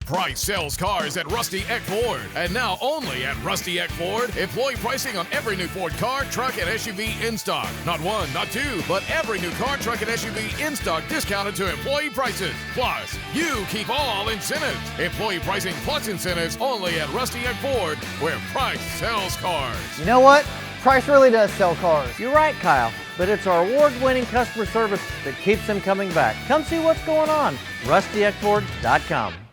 Price sells cars at Rusty Eck Ford. And now only at Rusty Eck Ford, employee pricing on every new Ford car, truck, and SUV in stock. Not one, not two, but every new car, truck, and SUV in stock discounted to employee prices. Plus, you keep all incentives. Employee pricing plus incentives only at Rusty Eck Ford, where price sells cars. You know what? Price really does sell cars. You're right, Kyle, but it's our award-winning customer service that keeps them coming back. Come see what's going on. RustyEckFord.com.